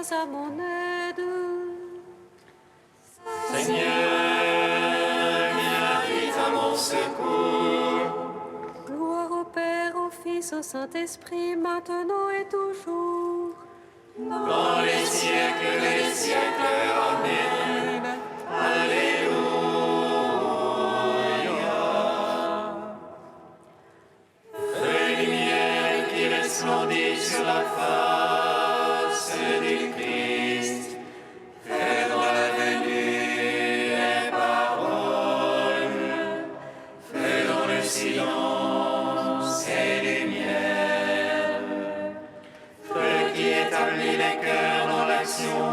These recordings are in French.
viens à mon aide. Seigneur, viens vite à mon secours. Gloire au Père, au Fils, au Saint-Esprit, maintenant et toujours. Dans les siècles des siècles, Amen. Alléluia. Feu et lumière qui resplendit sur la face du Christ, fais dans la venue et parole, fais dans le silence et lumière, feu qui établit les cœurs dans l'action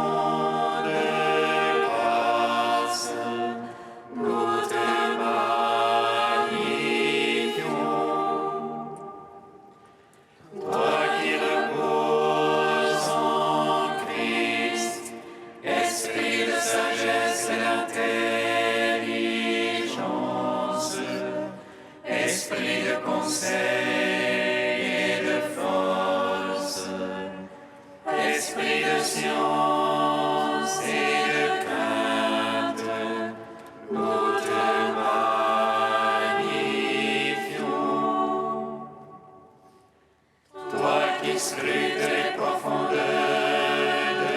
de grâce, nous te magnifions. Toi qui reposes en Christ, esprit de sagesse et d'intelligence, esprit de conseil et de force, esprit de science et de crainte, nous te magnifions. Toi qui scrutes les profondeurs de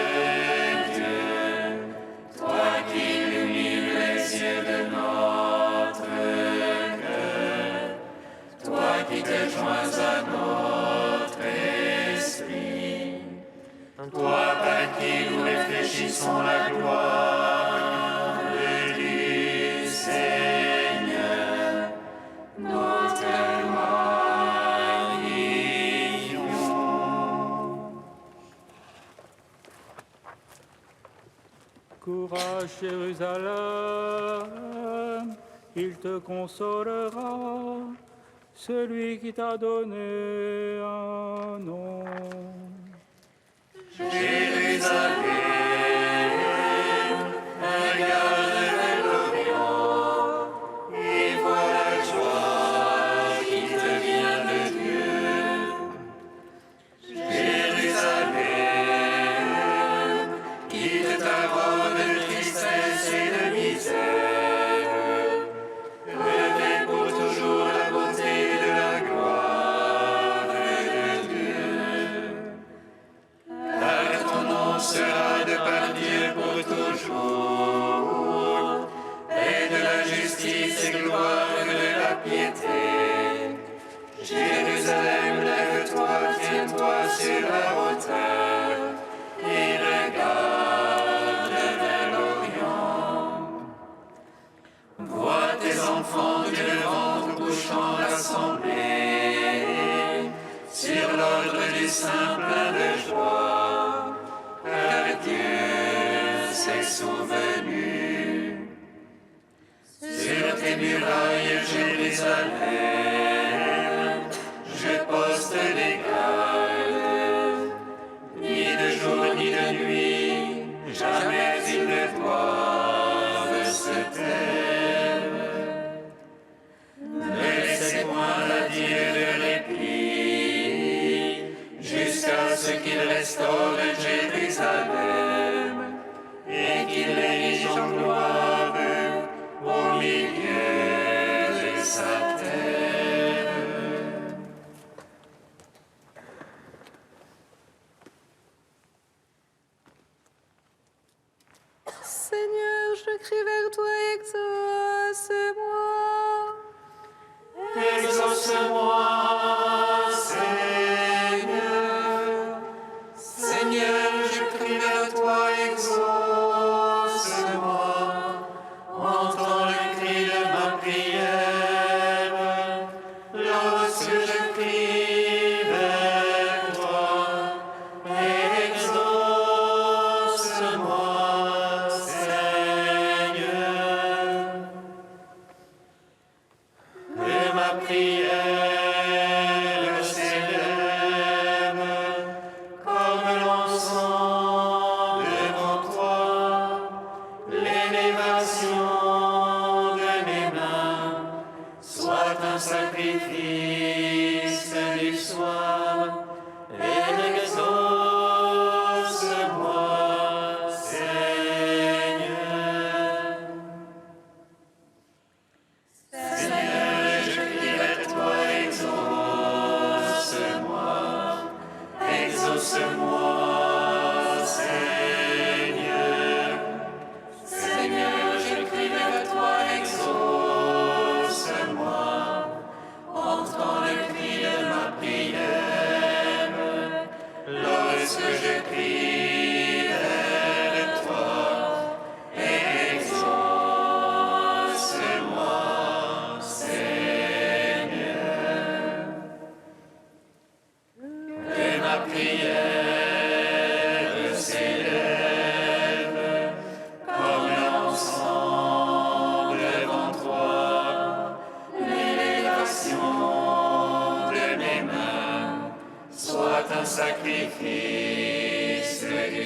Dieu, toi qui illumines les yeux de notre cœur, toi qui te joins à notre esprit, toi par qui nous réfléchissons la gloire du Seigneur, nous te magnifions. Courage, Jérusalem, il te consolera, celui qui t'a donné un nom. Jérusalem, regarde vers l'Orient et vois la joie qui te vient de Dieu. Jérusalem, quitte ta robe de tristesse et de misère, revêt pour toujours la beauté de la gloire de Dieu. Car ton nom sera de par Dieu pour toujours, et de la justice et gloire de la piété. Jérusalem, lève-toi, tiens-toi sur la hauteur, et regarde vers l'Orient. Vois tes enfants que le vent couchant rassemblés, sur l'ordre du Saint plein de joie, car Dieu s'est souvenu. Sur tes murailles, Jérusalem, je poste des gardes, ni de jour ni de nuit, jamais ils ne doivent se taire. Ne laissez point la Dieu de répit, jusqu'à ce qu'il restaure Jérusalem, et qu'il l'érige en gloire au milieu de sa terre. Seigneur, je crie vers toi, exauce-moi. Exauce-moi, Seigneur. Seigneur, je crie vers toi, exauce-moi. Entends le cri de ma prière. Lorsque je crie vers toi, exauce-moi, Seigneur. Que ma prière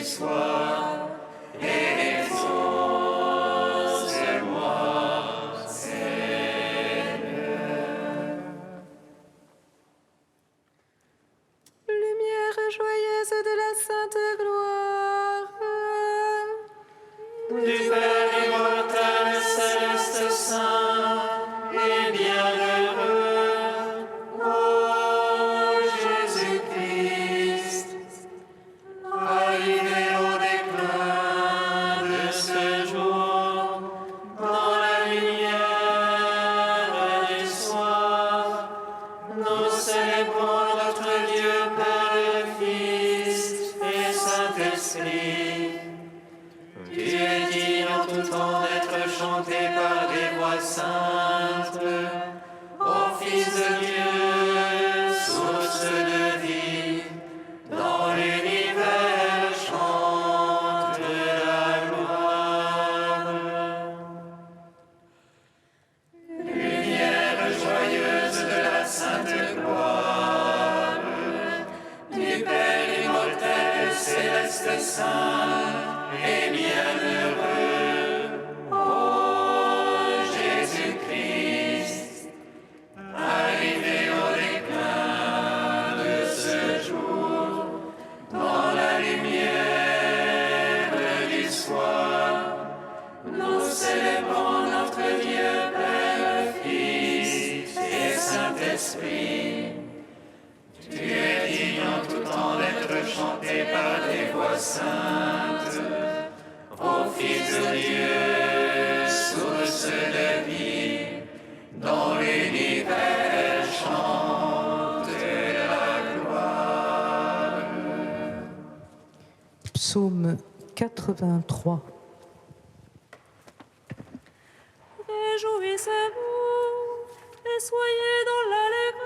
sois, exauce-moi, Seigneur. Lumière joyeuse de la sainte gloire. Du Père immortel, céleste, saint et bienheureux, ô Jésus-Christ, arrivé au déclin de ce jour, dans la lumière du soir, nous célébrons notre Dieu, Père, Fils et Saint-Esprit. Tu es digne en tout temps d'être chanté par des voix saintes, ô Fils de Dieu, source de vie, dans l'univers chante la gloire. Lumière joyeuse de la sainte gloire, du Père immortel, céleste, saint et bienheureux, ô Jésus-Christ, arrivé au déclin de ce jour, dans la lumière du soir, nous célébrons notre Dieu, Père, Fils et Saint-Esprit. Tu es digne en tout temps d'être chanté par des voix saintes, ô Fils de Dieu, source de vie, dans l'univers chante la gloire. Psaume 83. Réjouissez-vous et soyez dans l'allégresse,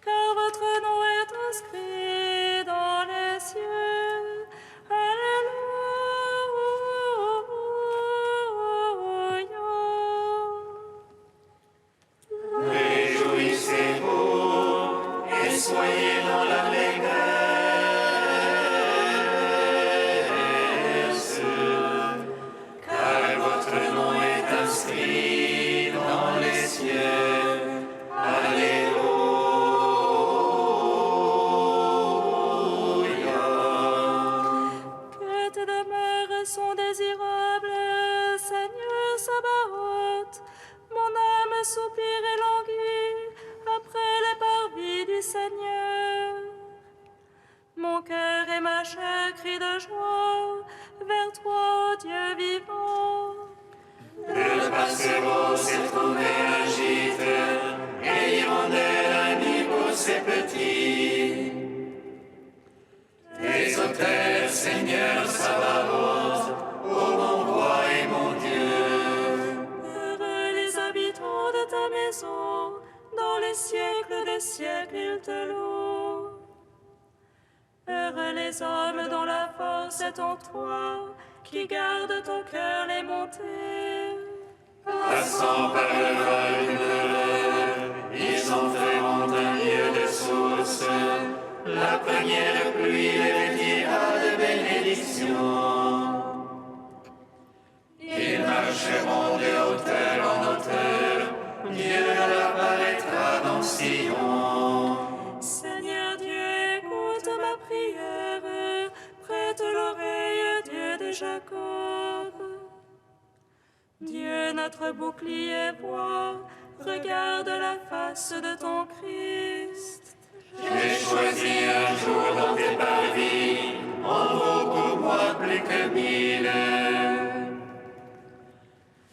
car votre nom est inscrit dans les cieux. Alléluia. Réjouissez-vous et soyez dans l'allégresse, car votre nom est inscrit dans les cieux. Alléluia. Que tes demeures sont désirables, Seigneur Sabaoth. Mon âme soupire et languit après les parvis du Seigneur. Mon cœur et ma chair crient de joie vers toi, ô Dieu vivant. Le passereau s'est trouvé un gîte, et l'hirondelle un nid pour ses petits. Tes autels, Seigneur Sabaoth, ô mon roi et mon Dieu. Heureux les habitants de ta maison, dans les siècles des siècles ils te louent. Heureux les hommes dont la force est en toi, qui gardent ton cœur les montées. Passant par le val du malheur, ils en feront un lieu de source. La première pluie les vêtira de bénédictions. Ils marcheront de hauteur en hauteur, Dieu leur apparaîtra dans Sion. Seigneur Dieu, écoute ma prière, prête l'oreille, Dieu de Jacob. Dieu, notre bouclier, vois, regarde la face de ton Christ. J'ai choisi un jour dans tes parvis, en vaut pour moi plus que 1000.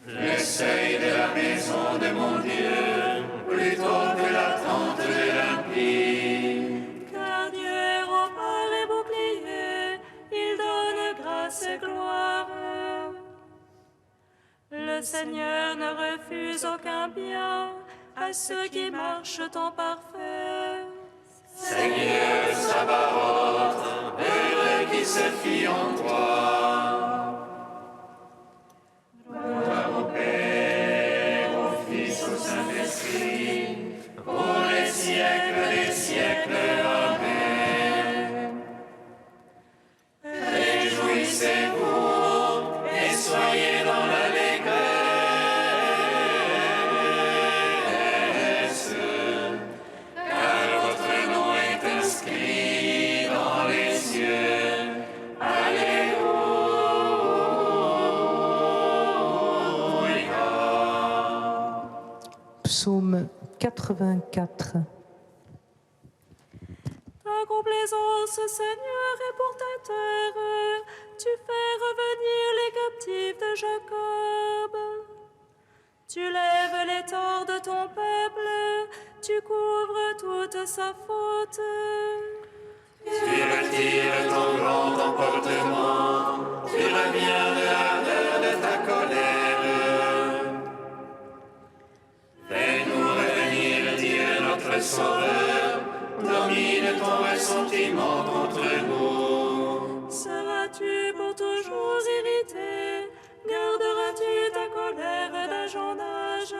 Le seuil de la maison de mon Dieu, plutôt que la tente de l'impie. Car Dieu est rempart et bouclier, il donne grâce et gloire. Le Seigneur ne refuse aucun bien à ceux qui marchent en parfait. Seigneur Sabaoth, heureux qui se fie en toi. Gloire au Père, au Fils, au Saint-Esprit, pour les siècles des siècles. Psaume 84. Ta complaisance, Seigneur, est pour ta terre. Tu fais revenir les captifs de Jacob. Tu lèves les torts de ton peuple. Tu couvres toute sa faute. Tu retires ton grand emportement. Tu reviens de l'ardeur de ta colère. Fais-nous revenir, Dieu notre Sauveur. Domine ton ressentiment contre nous. Seras-tu pour toujours irrité? Garderas-tu ta colère d'âge en âge?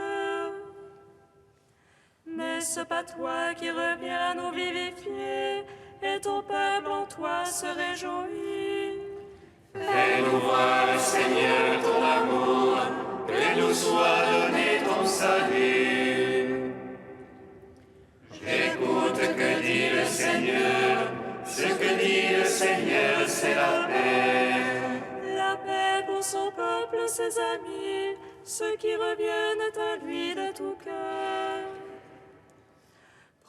N'est-ce pas toi qui reviens nous vivifier, et ton peuple en toi se réjouit? Fais-nous voir, Seigneur, ton amour, que nous soit donné ton salut. J'écoute que dit le Seigneur, ce que dit le Seigneur, c'est la paix. La paix pour son peuple, ses amis, ceux qui reviennent à lui de tout cœur.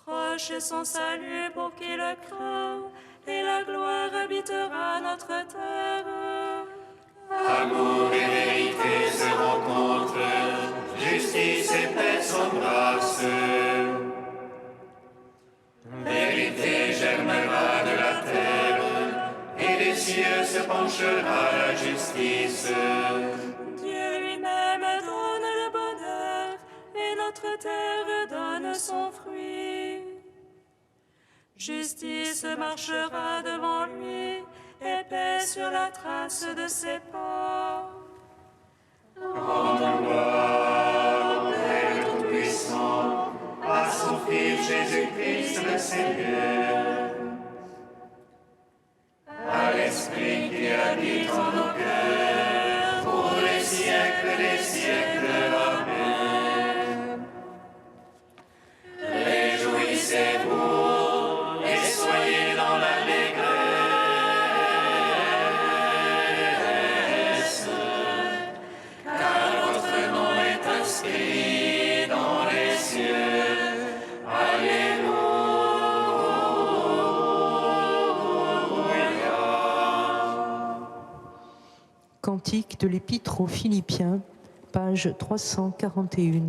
Proche est son salut pour qui le craint, et la gloire habitera notre terre. Amour et vérité se rencontrent, justice et paix s'embrassent. Vérité germera de la terre, et des cieux se penchera à la justice. Dieu lui-même donne le bonheur, et notre terre donne son fruit. Justice marchera devant lui, et paix sur la trace de ses pas. Rendons gloire au Père Tout-Puissant, à son Fils Jésus-Christ le Seigneur, à l'Esprit qui habite en nos cœurs, pour les siècles des siècles. Amen. Réjouissez-vous et soyez dans l'allégresse, car votre nom est inscrit dans les cieux. Alléluia. Cantique de l'Épître aux Philippiens, page 341.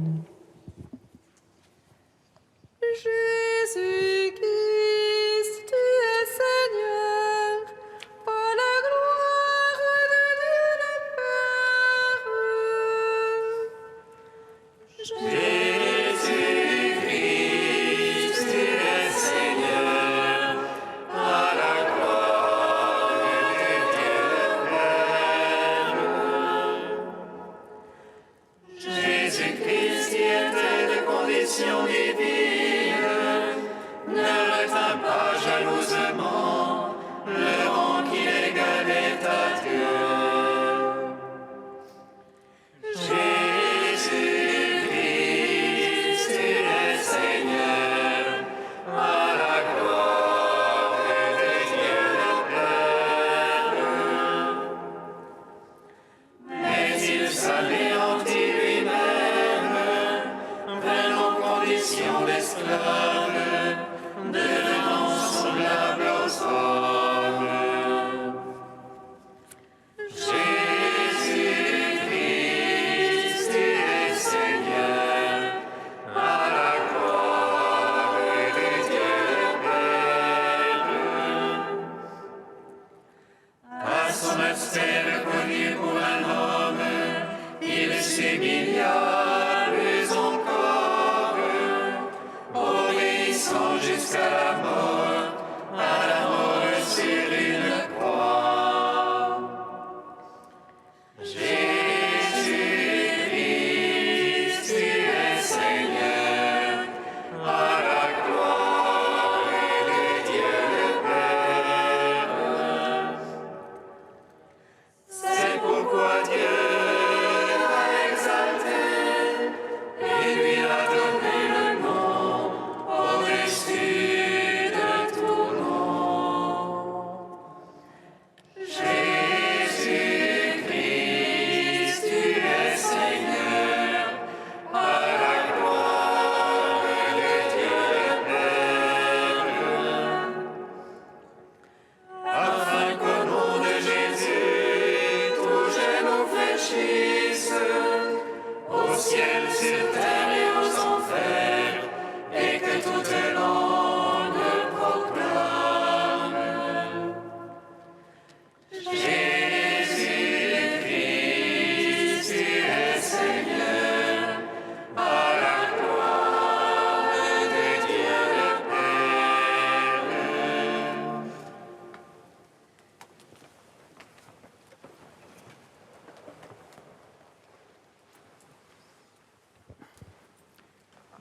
Jésus-Christ, tu es Seigneur, à la gloire de Dieu le Père. Jésus-Christ, tu es Seigneur, à la gloire de Dieu le Père. Jésus-Christ, tu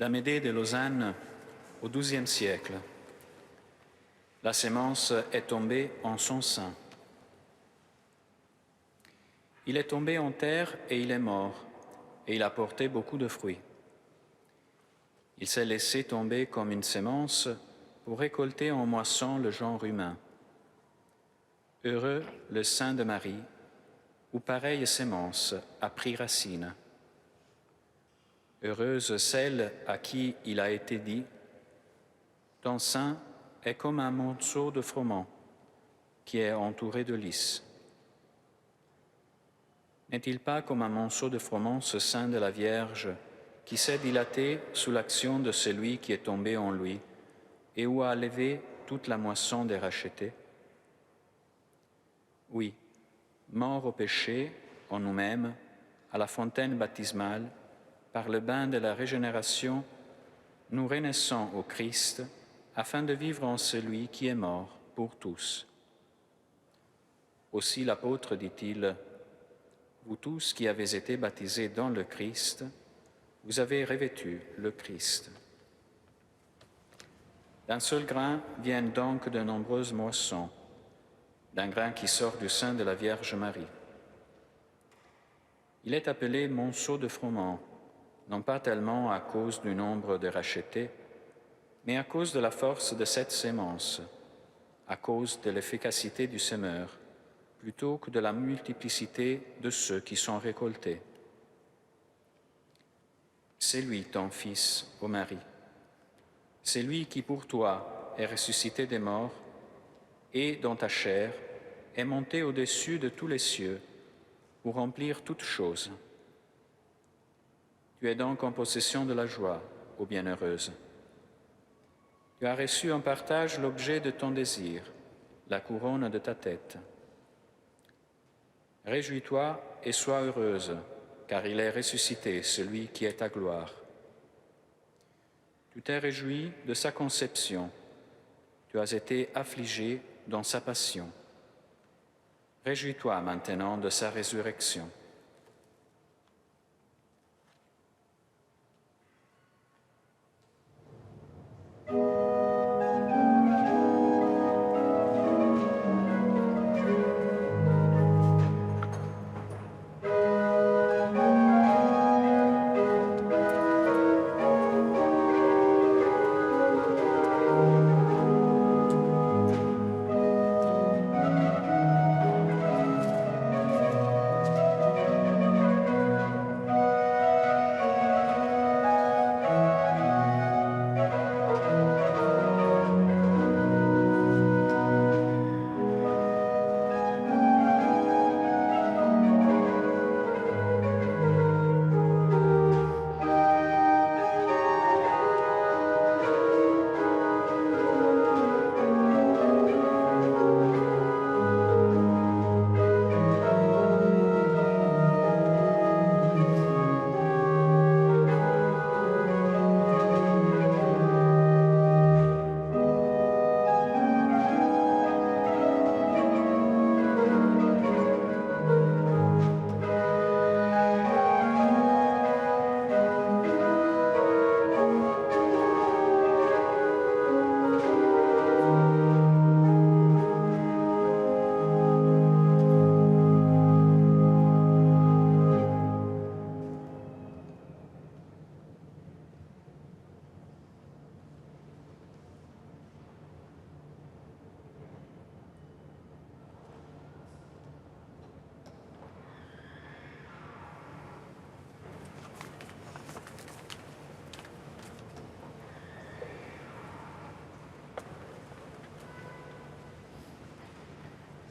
d'Amédée de Lausanne au XIIe siècle. La sémence est tombée en son sein. Il est tombé en terre et il est mort, et il a porté beaucoup de fruits. Il s'est laissé tomber comme une sémence pour récolter en moisson le genre humain. Heureux le sein de Marie, où pareille sémence a pris racine. Heureuse celle à qui il a été dit « Ton sein est comme un monceau de froment qui est entouré de lys. » N'est-il pas comme un monceau de froment ce sein de la Vierge qui s'est dilaté sous l'action de celui qui est tombé en lui et où a levé toute la moisson des rachetés? Oui, mort au péché, en nous-mêmes, à la fontaine baptismale, par le bain de la régénération, nous renaissons au Christ afin de vivre en celui qui est mort pour tous. Aussi l'apôtre dit-il, « Vous tous qui avez été baptisés dans le Christ, vous avez revêtu le Christ. » D'un seul grain viennent donc de nombreuses moissons, d'un grain qui sort du sein de la Vierge Marie. Il est appelé monceau de froment, non pas tellement à cause du nombre de rachetés, mais à cause de la force de cette sémence, à cause de l'efficacité du semeur, plutôt que de la multiplicité de ceux qui sont récoltés. C'est lui ton Fils, ô Marie. C'est lui qui pour toi est ressuscité des morts et dont ta chair est montée au-dessus de tous les cieux pour remplir toutes choses. Tu es donc en possession de la joie, ô bienheureuse. Tu as reçu en partage l'objet de ton désir, la couronne de ta tête. Réjouis-toi et sois heureuse, car il est ressuscité, celui qui est ta gloire. Tu t'es réjoui de sa conception, tu as été affligé dans sa passion. Réjouis-toi maintenant de sa résurrection.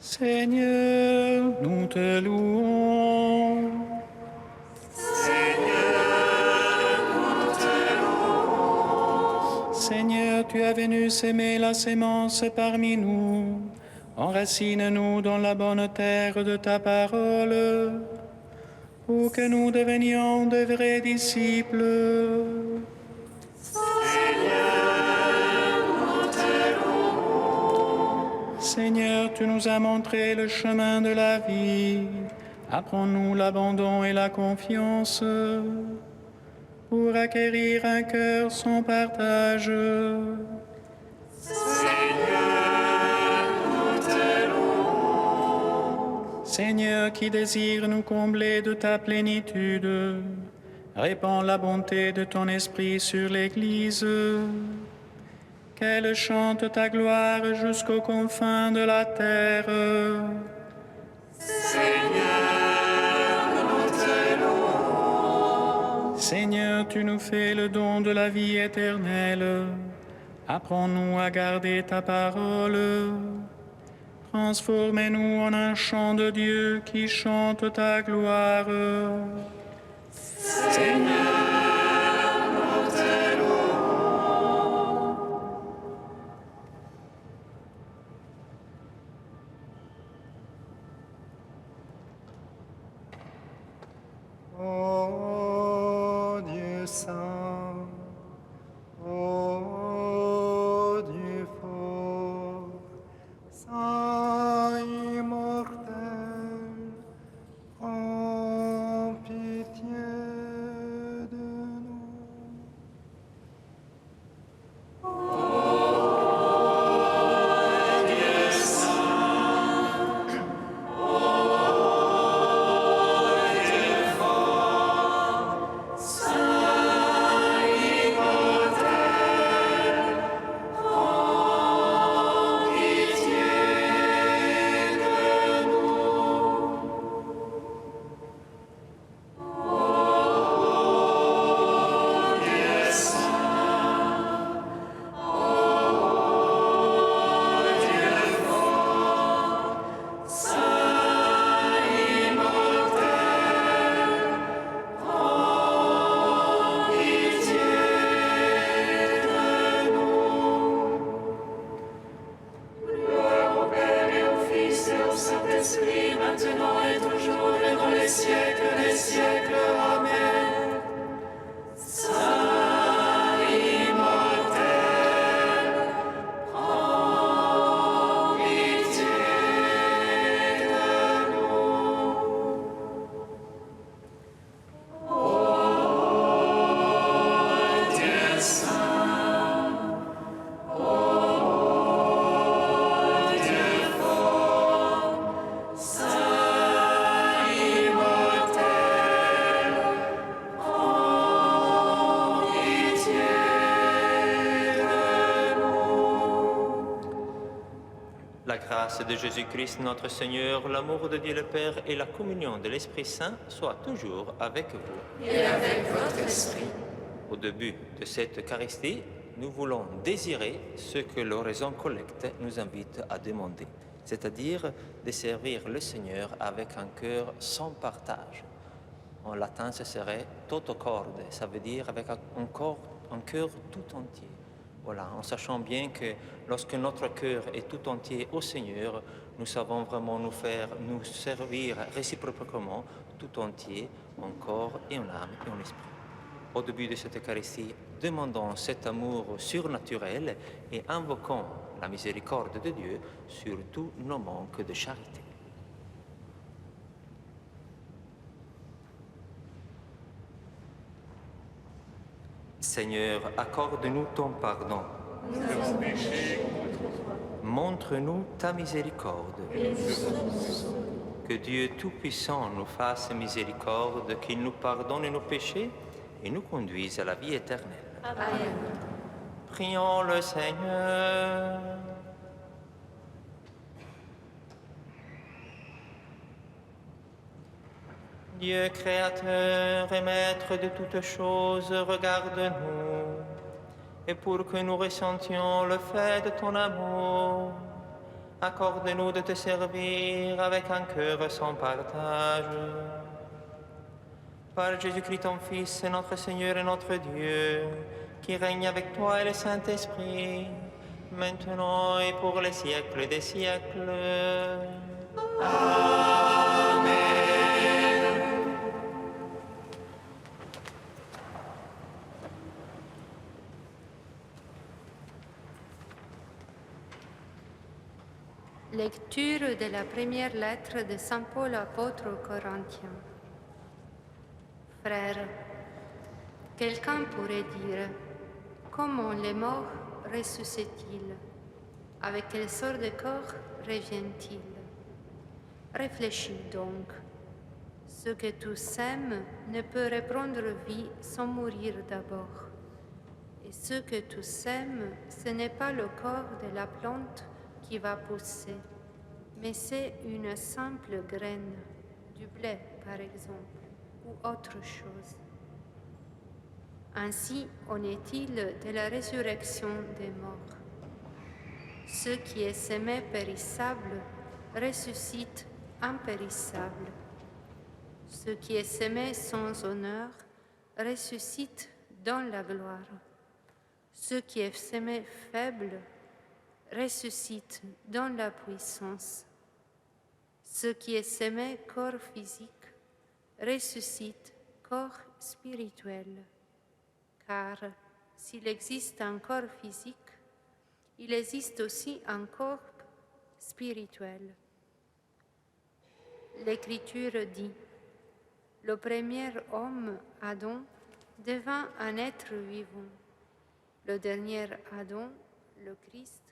Seigneur, nous te louons. Seigneur, tu es venu s'aimer la sémence parmi nous. Enracine-nous dans la bonne terre de ta parole, pour que nous devenions de vrais disciples. Seigneur, tu nous as montré le chemin de la vie. Apprends-nous l'abandon et la confiance. pour acquérir un cœur sans partage. Seigneur qui désire nous combler de ta plénitude, répands la bonté de ton esprit sur l'Église, qu'elle chante ta gloire jusqu'aux confins de la terre. Seigneur, tu nous fais le don de la vie éternelle. Apprends-nous à garder ta parole. Transformez-nous en un chant de Dieu qui chante ta gloire. Ô Dieu saint, ô Dieu fort, saint immortel, prends pitié de nous. Saint-Esprit, maintenant et toujours et dans les siècles des siècles. Amen. Saint immortel, prends pitié de nous. Ô Dieu saint, ô Dieu fort, Saint immortel, prends pitié de nous. La grâce de Jésus-Christ notre Seigneur, l'amour de Dieu le Père et la communion de l'Esprit Saint soient toujours avec vous. Et avec votre esprit. Au début de cette Eucharistie, nous voulons désirer ce que l'oraison collecte nous invite à demander, c'est-à-dire de servir le Seigneur avec un cœur sans partage. En latin, ce serait toto corde, ça veut dire avec un cœur tout entier. Voilà, en sachant bien que lorsque notre cœur est tout entier au Seigneur, nous savons vraiment nous servir réciproquement tout entier, en corps et en âme et en esprit. Au début de cette Eucharistie, demandons cet amour surnaturel et invoquons la miséricorde de Dieu sur tous nos manques de charité. Seigneur, accorde-nous ton pardon. Montre-nous ta miséricorde. Que Dieu Tout-Puissant nous fasse miséricorde, qu'il nous pardonne nos péchés et nous conduise à la vie éternelle. Amen. Prions le Seigneur. Dieu créateur et maître de toutes choses, regarde-nous, et pour que nous ressentions le fait de ton amour, accorde-nous de te servir avec un cœur sans partage. Par Jésus-Christ, ton Fils, notre Seigneur et notre Dieu, qui règne avec toi et le Saint-Esprit, maintenant et pour les siècles des siècles. Lecture de la première lettre de Saint Paul apôtre aux Corinthiens. Frères, Quelqu'un pourrait dire, comment les morts ressuscitent-ils? Avec quelle sorte de corps reviennent-ils? Réfléchis donc. Ce que tu sèmes ne peut reprendre vie sans mourir d'abord. Et ce que tu sèmes, ce n'est pas le corps de la plante qui va pousser, mais c'est une simple graine, du blé par exemple, ou autre chose. Ainsi en est-il de la résurrection des morts. Ce qui est semé périssable ressuscite impérissable. Ce qui est semé sans honneur ressuscite dans la gloire. Ce qui est semé faible ressuscite dans la puissance. Ce qui est semé corps physique ressuscite corps spirituel. Car s'il existe un corps physique, il existe aussi un corps spirituel. L'Écriture dit, le premier homme, Adam, devint un être vivant. Le dernier Adam, le Christ,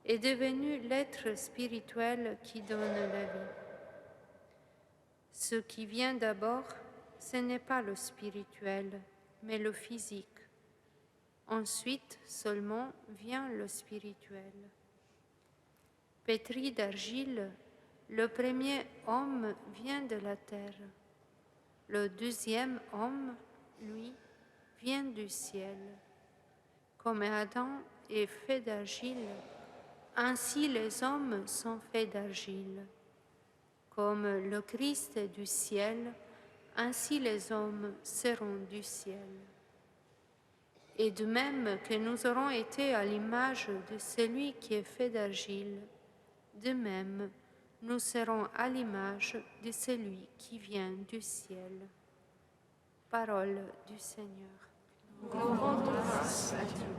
est devenu l'être spirituel qui donne la vie. Ce qui vient d'abord, ce n'est pas le spirituel, mais le physique. Ensuite seulement vient le spirituel. Pétri d'argile, le premier homme vient de la terre. Le deuxième homme, lui, vient du ciel. Comme Adam est fait d'argile, ainsi les hommes sont faits d'argile. Comme le Christ est du ciel, ainsi les hommes seront du ciel. Et de même que nous aurons été à l'image de celui qui est fait d'argile, de même nous serons à l'image de celui qui vient du ciel. Parole du Seigneur. Nous rendons grâce à Dieu.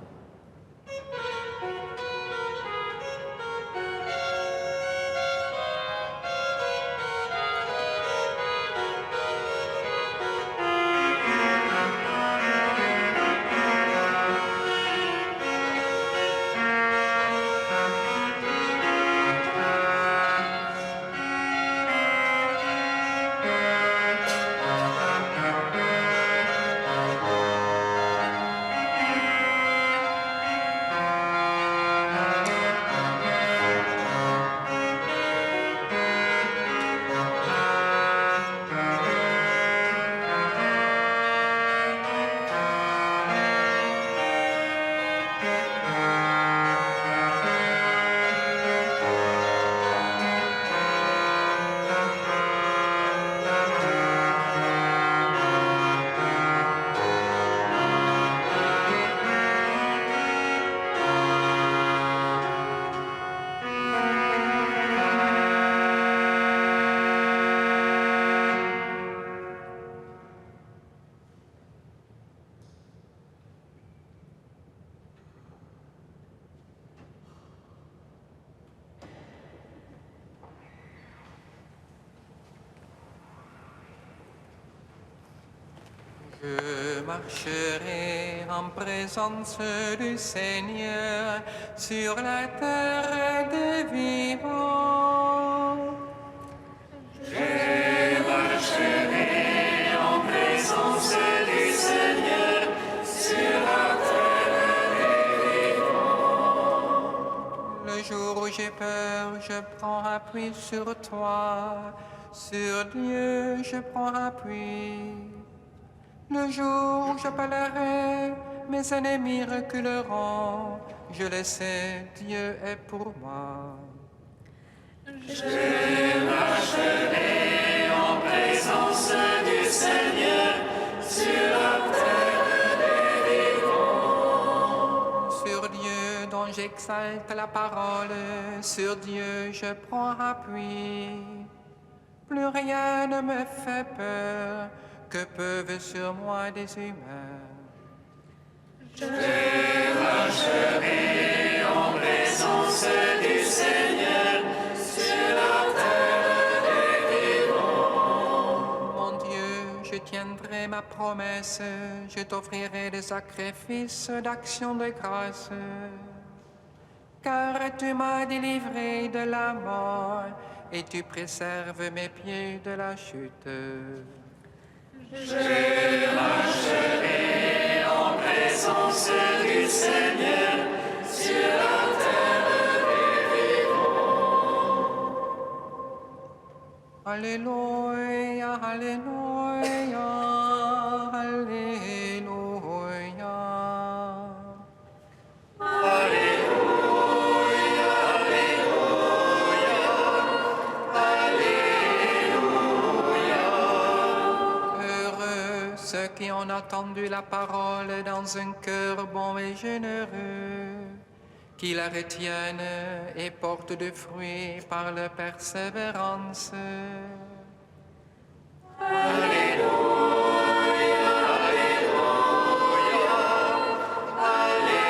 Je marcherai en présence du Seigneur sur la terre des vivants. Je marcherai en présence du Seigneur sur la terre des vivants. Le jour où j'ai peur, je prends appui sur toi. Sur Dieu, je prends appui. Le jour où j'appellerai, mes ennemis reculeront. Je le sais, Dieu est pour moi. Je marcherai en présence du Seigneur sur la terre des vivants. Sur Dieu dont j'exalte la parole, sur Dieu je prends appui. Plus rien ne me fait peur. Que peuvent sur moi des humains? Je marcherai en présence du Seigneur sur la terre des vivants. Mon Dieu, je tiendrai tiendrai ma promesse, je t'offrirai des sacrifices d'action de grâce. Car tu m'as délivré de la mort et tu préserves mes pieds de la chute. Je marcherai en présence du Seigneur sur la terre des vivants. Alléluia, alléluia, alléluia. Ceux qui ont entendu la parole dans un cœur bon et généreux, qui la retiennent et portent du fruit par leur persévérance. Alléluia, alléluia, alléluia.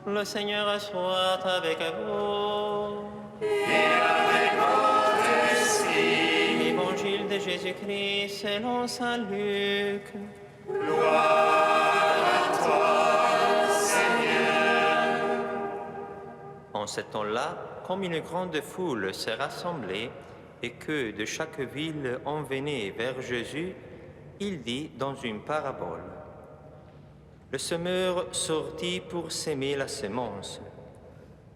Le Seigneur soit avec vous. Et avec votre esprit. Évangile de Jésus-Christ selon saint Luc. Gloire à toi, Seigneur. En ce temps-là, comme une grande foule s'est rassemblée et que de chaque ville on venait vers Jésus, il dit dans une parabole. Le semeur sortit pour s'aimer la semence.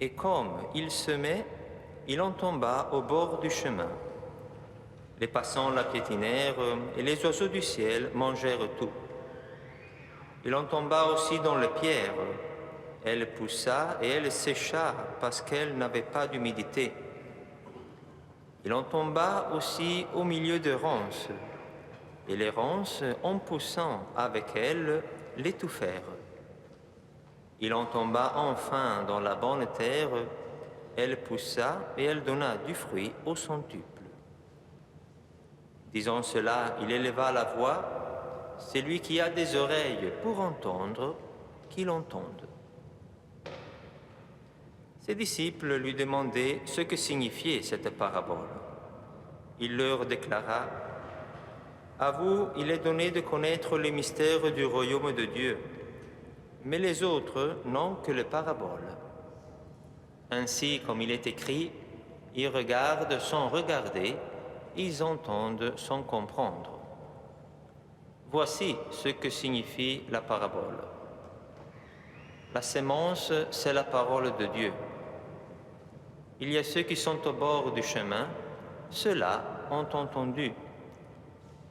Et comme il semait, il en tomba au bord du chemin. Les passants la piétinèrent et les oiseaux du ciel mangèrent tout. Il en tomba aussi dans les pierres. Elle poussa et elle sécha parce qu'elle n'avait pas d'humidité. Il en tomba aussi au milieu des ronces. Et les ronces, en poussant avec elle, l'étouffèrent. Il en tomba enfin dans la bonne terre. Elle poussa et elle donna du fruit au centuple. Disant cela, il éleva la voix. Celui qui a des oreilles pour entendre, qu'il entende. Ses disciples lui demandaient ce que signifiait cette parabole. Il leur déclara, « À vous, il est donné de connaître les mystères du royaume de Dieu, mais les autres n'ont que les paraboles. Ainsi, comme il est écrit, ils regardent sans regarder, ils entendent sans comprendre. Voici ce que signifie la parabole. La sémence, c'est la parole de Dieu. Il y a ceux qui sont au bord du chemin, ceux-là ont entendu.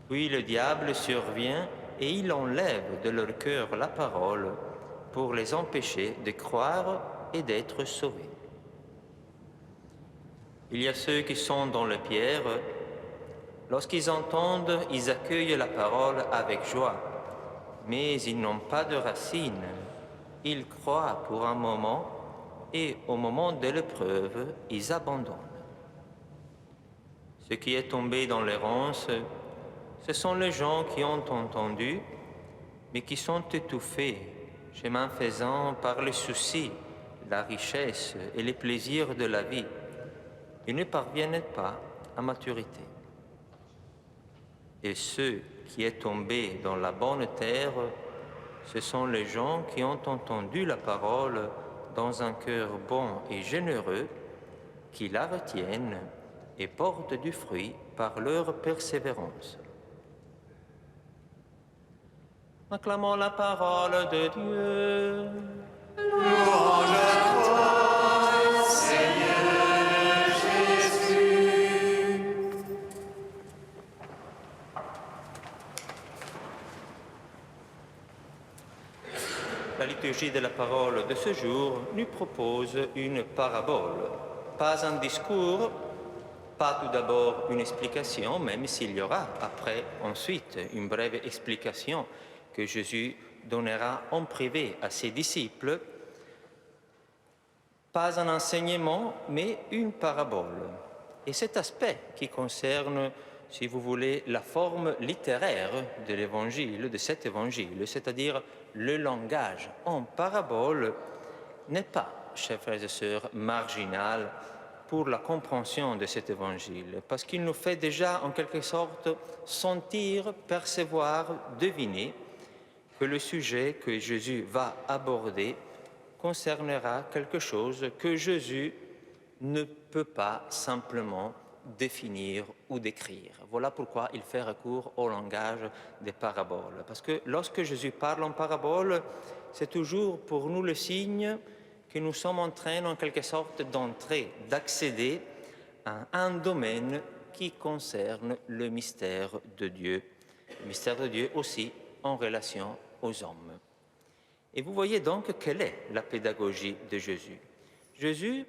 Puis le diable survient et il enlève de leur cœur la parole pour les empêcher de croire et d'être sauvés. Il y a ceux qui sont dans les pierres. Lorsqu'ils entendent, ils accueillent la parole avec joie, mais ils n'ont pas de racines. Ils croient pour un moment et au moment de l'épreuve, ils abandonnent. Ce qui est tombé dans les ronces, ce sont les gens qui ont entendu, mais qui sont étouffés, chemin faisant par les soucis, la richesse et les plaisirs de la vie, et ne parviennent pas à maturité. Et ceux qui est tombé dans la bonne terre, ce sont les gens qui ont entendu la parole dans un cœur bon et généreux, qui la retiennent et portent du fruit par leur persévérance. Acclamons la parole de Dieu. Louange à toi, Seigneur Jésus. La liturgie de la parole de ce jour nous propose une parabole. Pas un discours, pas tout d'abord une explication, même s'il y aura après, ensuite, une brève explication que Jésus donnera en privé à ses disciples. Pas un enseignement, mais une parabole. Et cet aspect qui concerne, si vous voulez, la forme littéraire de l'évangile, de cet évangile, c'est-à-dire le langage en parabole, n'est pas, chers frères et sœurs, marginal pour la compréhension de cet évangile, parce qu'il nous fait déjà en quelque sorte sentir, percevoir, deviner que le sujet que Jésus va aborder concernera quelque chose que Jésus ne peut pas simplement définir ou décrire. Voilà pourquoi il fait recours au langage des paraboles. Parce que lorsque Jésus parle en parabole, c'est toujours pour nous le signe que nous sommes en train, en quelque sorte, d'entrer, d'accéder à un domaine qui concerne le mystère de Dieu. Le mystère de Dieu aussi en relation aux hommes. Et vous voyez donc quelle est la pédagogie de Jésus. Jésus,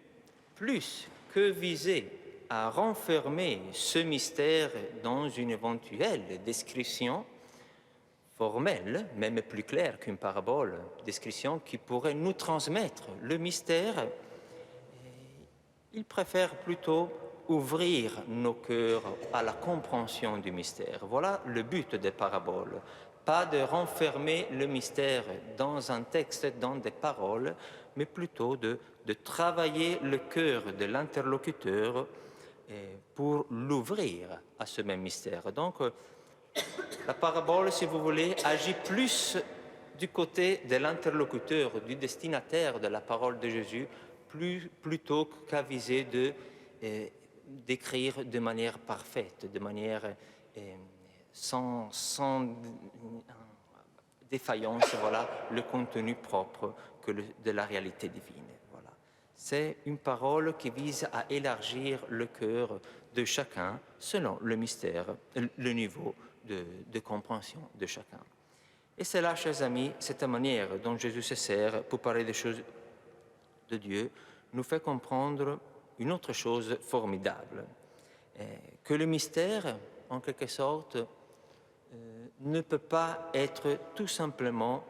plus que viser à renfermer ce mystère dans une éventuelle description formelle, même plus claire qu'une parabole, description qui pourrait nous transmettre le mystère, il préfère plutôt ouvrir nos cœurs à la compréhension du mystère. Voilà le but des paraboles. Pas de renfermer le mystère dans un texte, dans des paroles, mais plutôt de travailler le cœur de l'interlocuteur pour l'ouvrir à ce même mystère. Donc, la parabole, si vous voulez, agit plus du côté de l'interlocuteur, du destinataire de la parole de Jésus, plutôt qu'à viser d'écrire de manière parfaite, de manière sans défaillance, voilà, le contenu propre de la réalité divine. Voilà. C'est une parole qui vise à élargir le cœur de chacun selon le mystère, le niveau de compréhension de chacun. Et c'est là, chers amis, cette manière dont Jésus se sert pour parler des choses de Dieu nous fait comprendre une autre chose formidable, que le mystère, en quelque sorte, ne peut pas être tout simplement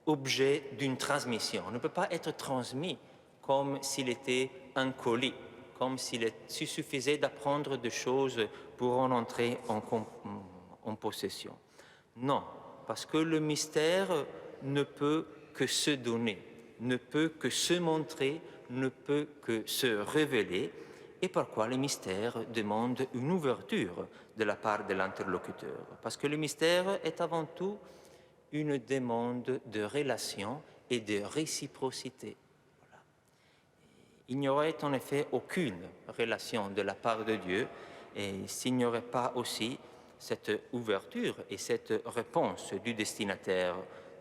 objet d'une transmission, ne peut pas être transmis comme s'il était un colis, comme s'il suffisait d'apprendre des choses pour en entrer en possession. Non, parce que le mystère ne peut que se donner, ne peut que se montrer, ne peut que se révéler, et par quoi le mystère demande une ouverture de la part de l'interlocuteur. Parce que le mystère est avant tout une demande de relation et de réciprocité. Voilà. Il n'y aurait en effet aucune relation de la part de Dieu et s'il n'y aurait pas aussi cette ouverture et cette réponse du destinataire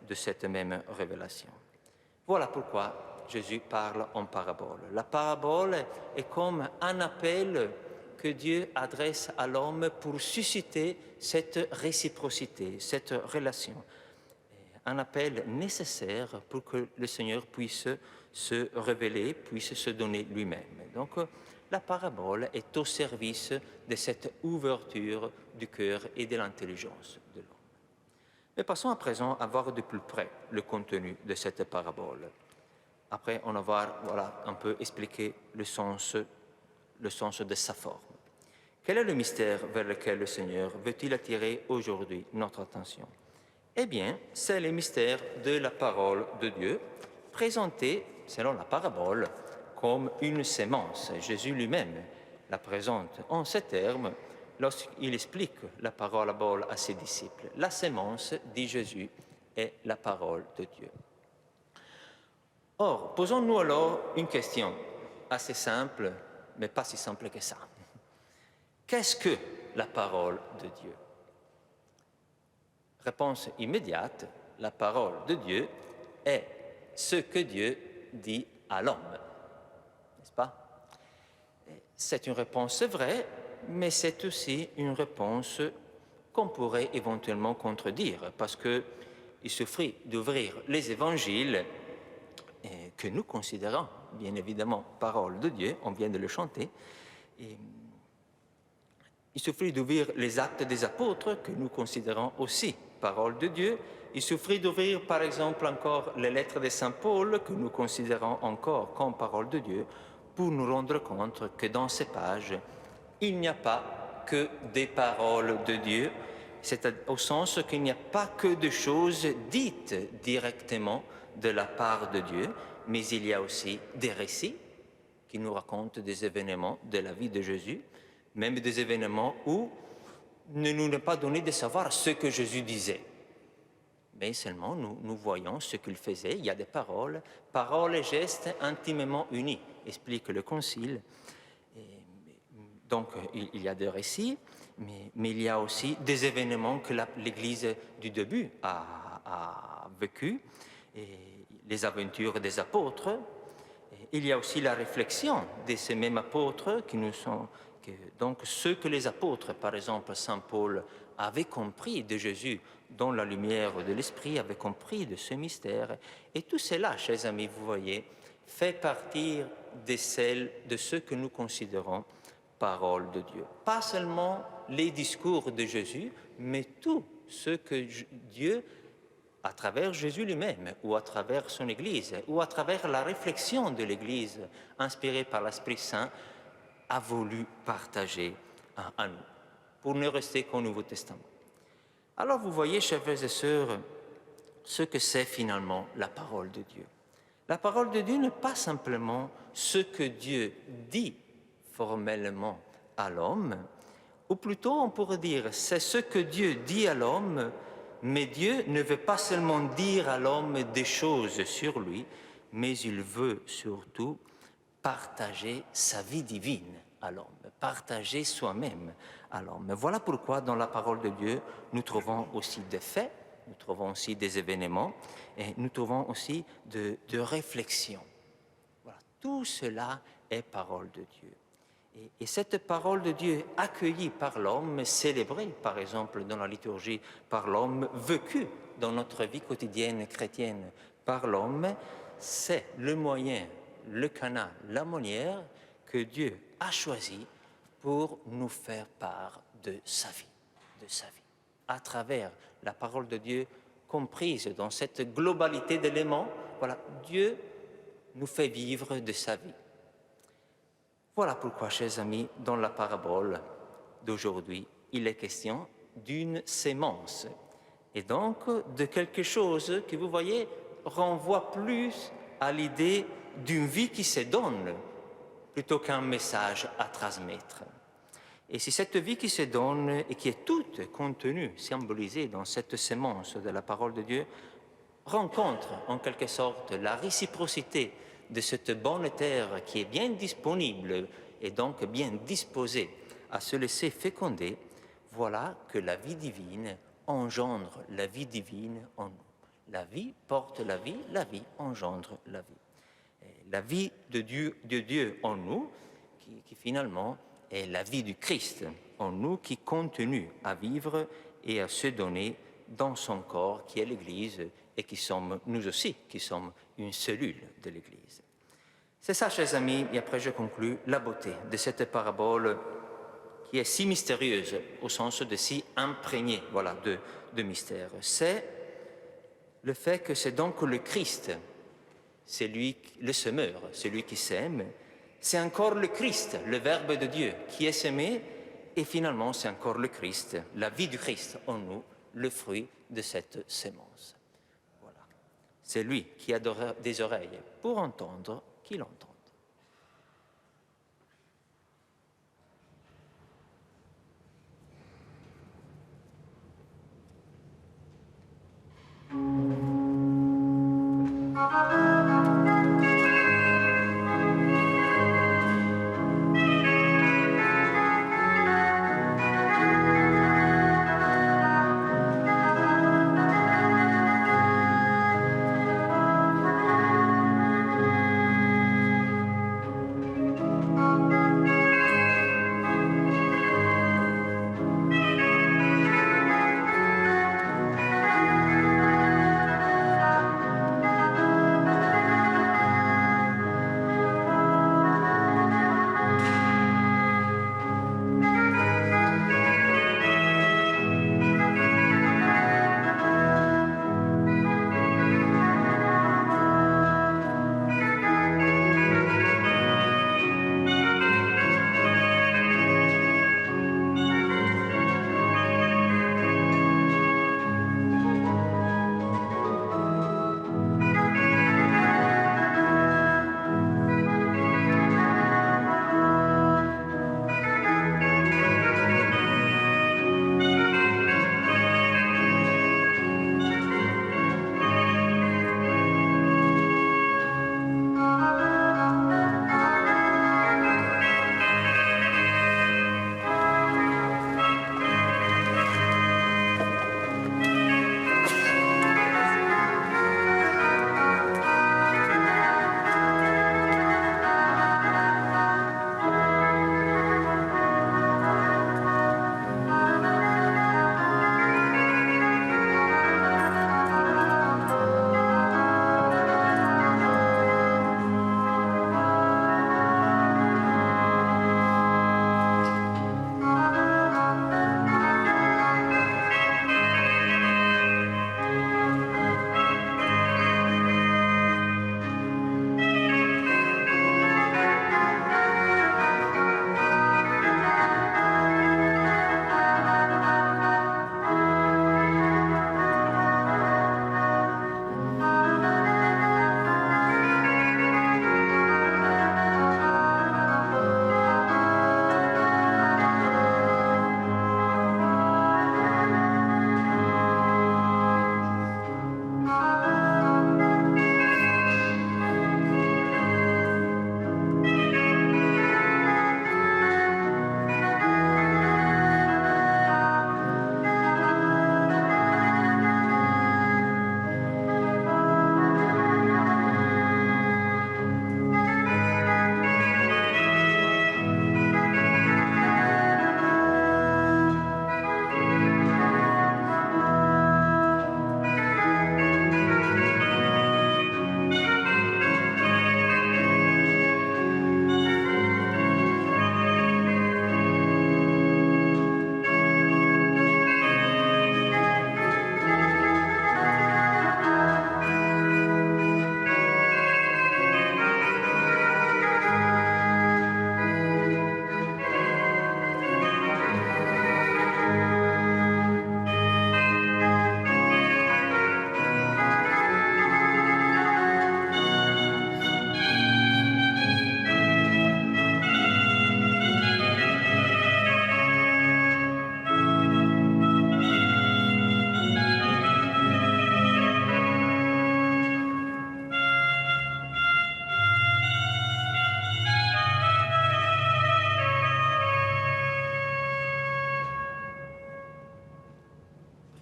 de cette même révélation. Voilà pourquoi Jésus parle en parabole. La parabole est comme un appel que Dieu adresse à l'homme pour susciter cette réciprocité, cette relation. Un appel nécessaire pour que le Seigneur puisse se révéler, puisse se donner lui-même. Donc, la parabole est au service de cette ouverture du cœur et de l'intelligence de l'homme. Mais passons à présent à voir de plus près le contenu de cette parabole. Après, on va un peu expliquer le sens de sa forme. Quel est le mystère vers lequel le Seigneur veut-il attirer aujourd'hui notre attention? Eh bien, c'est le mystère de la parole de Dieu, présenté, selon la parabole, comme une sémence. Jésus lui-même la présente en ces termes lorsqu'il explique la parabole à ses disciples. La sémence, dit Jésus, est la parole de Dieu. Or, posons-nous alors une question assez simple, mais pas si simple que ça. Qu'est-ce que la parole de Dieu? Réponse immédiate, la parole de Dieu est ce que Dieu dit à l'homme, n'est-ce pas? C'est une réponse vraie, mais c'est aussi une réponse qu'on pourrait éventuellement contredire, parce qu'il suffit d'ouvrir les évangiles que nous considérons, bien évidemment, parole de Dieu, on vient de le chanter. Et il suffit d'ouvrir les actes des apôtres, que nous considérons aussi parole de Dieu. Il suffit d'ouvrir, par exemple, encore les lettres de Saint Paul, que nous considérons encore comme parole de Dieu, pour nous rendre compte que dans ces pages, il n'y a pas que des paroles de Dieu, c'est au sens qu'il n'y a pas que des choses dites directement de la part de Dieu, mais il y a aussi des récits qui nous racontent des événements de la vie de Jésus, même des événements où ne nous n'est pas donné de savoir ce que Jésus disait. Mais seulement nous voyons ce qu'il faisait. Il y a des paroles et gestes intimement unis, explique le Concile. Donc il y a des récits, mais il y a aussi des événements que l'Église du début a vécu, et les aventures des apôtres. Il y a aussi la réflexion de ces mêmes apôtres qui nous sont... Donc ce que les apôtres, par exemple Saint Paul, avaient compris de Jésus dans la lumière de l'Esprit, avaient compris de ce mystère. Et tout cela, chers amis, vous voyez, fait partie de ce que nous considérons parole de Dieu. Pas seulement les discours de Jésus, mais tout ce que Dieu, à travers Jésus lui-même, ou à travers son Église, ou à travers la réflexion de l'Église, inspirée par l'Esprit Saint, a voulu partager à nous, pour ne rester qu'au Nouveau Testament. Alors vous voyez, chers frères et sœurs, ce que c'est finalement la parole de Dieu. La parole de Dieu n'est pas simplement ce que Dieu dit formellement à l'homme, ou plutôt on pourrait dire c'est ce que Dieu dit à l'homme, mais Dieu ne veut pas seulement dire à l'homme des choses sur lui, mais il veut surtout partager sa vie divine à l'homme, partager soi-même à l'homme. Voilà pourquoi dans la parole de Dieu, nous trouvons aussi des faits, nous trouvons aussi des événements, et nous trouvons aussi de réflexions. Voilà, tout cela est parole de Dieu. Et cette parole de Dieu accueillie par l'homme, célébrée par exemple dans la liturgie par l'homme, vécue dans notre vie quotidienne chrétienne par l'homme, c'est le moyen, le canal, la manière que Dieu a choisi pour nous faire part de sa vie, à travers la parole de Dieu comprise dans cette globalité d'éléments. Voilà, Dieu nous fait vivre de sa vie. Voilà pourquoi, chers amis, dans la parabole d'aujourd'hui, il est question d'une sémence, et donc de quelque chose que vous voyez renvoie plus à l'idée d'une vie qui se donne plutôt qu'un message à transmettre. Et si cette vie qui se donne et qui est toute contenue, symbolisée dans cette sémence de la parole de Dieu, rencontre en quelque sorte la réciprocité de cette bonne terre qui est bien disponible et donc bien disposée à se laisser féconder, voilà que la vie divine engendre la vie divine en nous. La vie porte la vie engendre la vie. Et la vie de Dieu en nous, qui finalement est la vie du Christ en nous, qui continue à vivre et à se donner dans son corps, qui est l'Église, et qui sommes nous aussi, qui sommes une cellule de l'Église. C'est ça, chers amis, et après je conclus, la beauté de cette parabole qui est si mystérieuse, au sens de si imprégnée, voilà, de mystère. C'est le fait que c'est donc le Christ, c'est lui, le semeur, celui qui sème, c'est encore le Christ, le Verbe de Dieu, qui est semé, et finalement c'est encore le Christ, la vie du Christ en nous, le fruit de cette sémence. Voilà. C'est lui qui a des oreilles pour entendre, qu'il entende.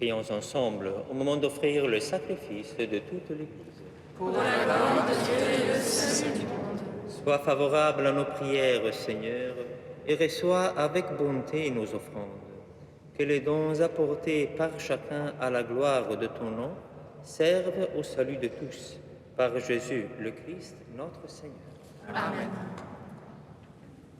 Prions ensemble au moment d'offrir le sacrifice de toute l'Église. Pour la gloire de Dieu et le salut du monde. Sois favorable à nos prières, Seigneur, et reçois avec bonté nos offrandes. Que les dons apportés par chacun à la gloire de ton nom servent au salut de tous. Par Jésus le Christ, notre Seigneur. Amen.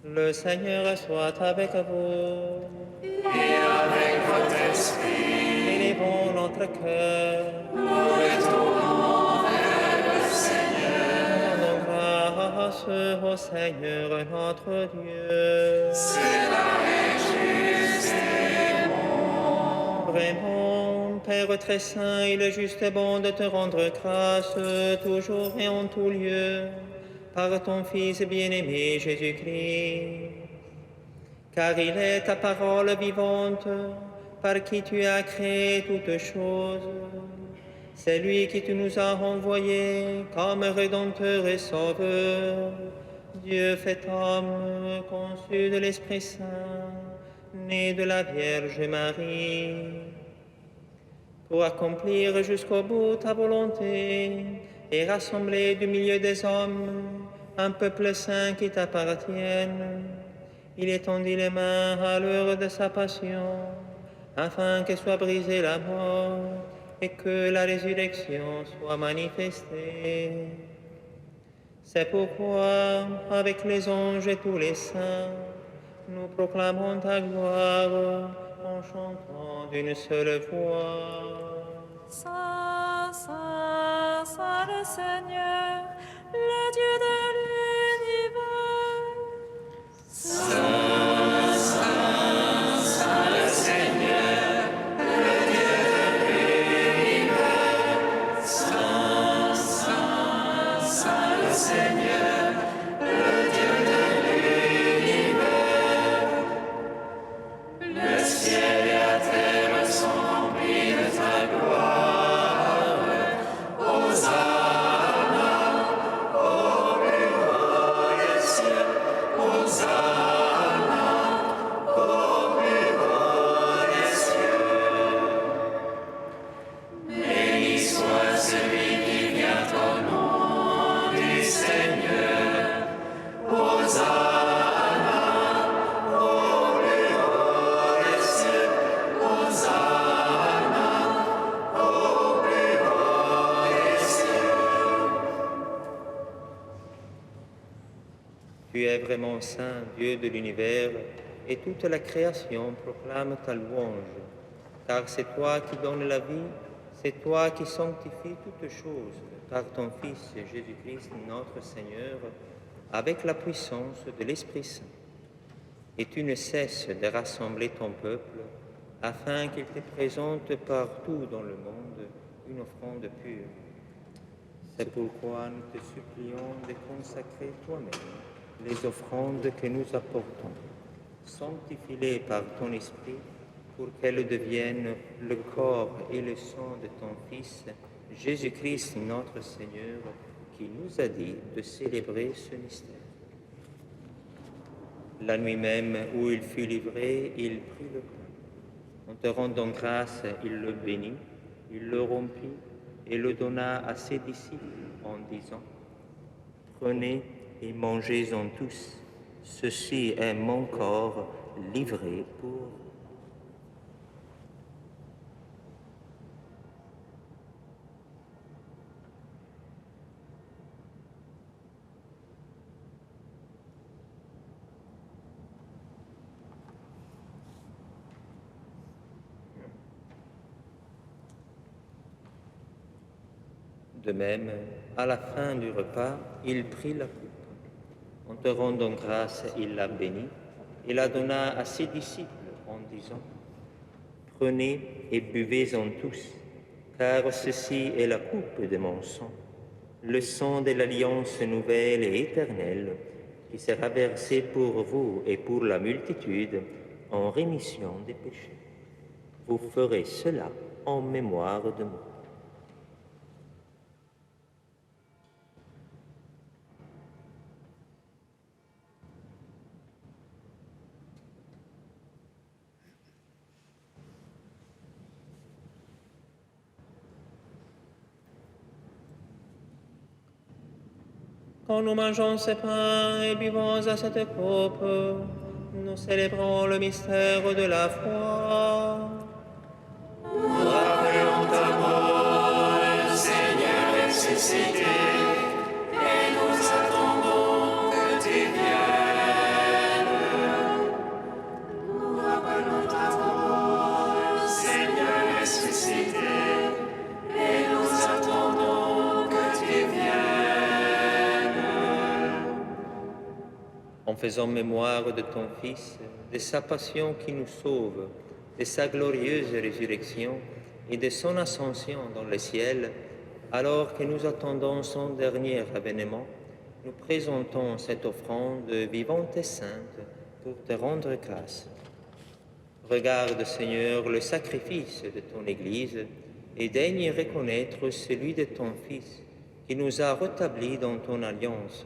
Le Seigneur soit avec vous. Et avec votre esprit, Élevons notre cœur. nous retournons vers le Seigneur. Rendons grâce au Seigneur notre Dieu. C'est là et juste et bon. Vraiment, Père très saint, il est juste et bon de te rendre grâce toujours et en tout lieu par ton Fils bien-aimé Jésus-Christ. Car il est ta parole vivante par qui tu as créé toutes choses. C'est lui qui tu nous as envoyé comme Rédempteur et Sauveur. Dieu fait homme, conçu de l'Esprit Saint, né de la Vierge Marie, pour accomplir jusqu'au bout ta volonté et rassembler du milieu des hommes un peuple saint qui t'appartienne. Il étendit les mains à l'heure de sa passion, afin que soit brisée la mort et que la résurrection soit manifestée. C'est pourquoi, avec les anges et tous les saints, nous proclamons ta gloire en chantant d'une seule voix. Saint, Saint, Saint le Seigneur, le Dieu de l'univers. Saint, Saint, Saint le Seigneur, le Dieu de l'univers. Saint, Saint, Saint le Seigneur, le Dieu de l'univers. Le ciel et la terre sont remplis de ta gloire. Hosanna au plus haut des cieux. Hosanna au plus haut des cieux. Béni soit celui qui vient au nom du Seigneur. Hosanna au plus haut des cieux. Hosanna au plus haut des cieux. Tu es vraiment saint, Dieu de l'univers, et toute la création proclame ta louange. Car c'est toi qui donnes la vie, c'est toi qui sanctifies toutes choses par ton Fils Jésus-Christ notre Seigneur, avec la puissance de l'Esprit Saint. Et tu ne cesses de rassembler ton peuple, afin qu'il te présente partout dans le monde une offrande pure. C'est pourquoi nous te supplions de consacrer toi-même les offrandes que nous apportons. Sanctifie-les par ton Esprit pour qu'elles deviennent le corps et le sang de ton Fils, Jésus-Christ notre Seigneur, qui nous a dit de célébrer ce mystère. La nuit même où il fut livré, il prit le pain. En te rendant grâce, il le bénit, il le rompit et le donna à ses disciples en disant : Prenez et mangez-en tous. Ceci est mon corps livré pour vous. De même, à la fin du repas, il prit la coupe. En te rendant grâce, il la bénit et la donna à ses disciples en disant : Prenez et buvez-en tous, car ceci est la coupe de mon sang, le sang de l'alliance nouvelle et éternelle, qui sera versé pour vous et pour la multitude en rémission des péchés. Vous ferez cela en mémoire de moi. Quand nous mangeons ce pain et buvons à cette coupe, nous célébrons le mystère de la foi. Nous rappelons ta mort, Seigneur ressuscité, et nous attendons que tu viennes. Nous rappelons ta mort, Seigneur ressuscité, et nous attendons que tu viennes. En faisant mémoire de ton Fils, de sa passion qui nous sauve, de sa glorieuse résurrection et de son ascension dans le ciel, alors que nous attendons son dernier avènement, nous présentons cette offrande vivante et sainte pour te rendre grâce. Regarde, Seigneur, le sacrifice de ton Église et daigne reconnaître celui de ton Fils qui nous a rétablis dans ton alliance.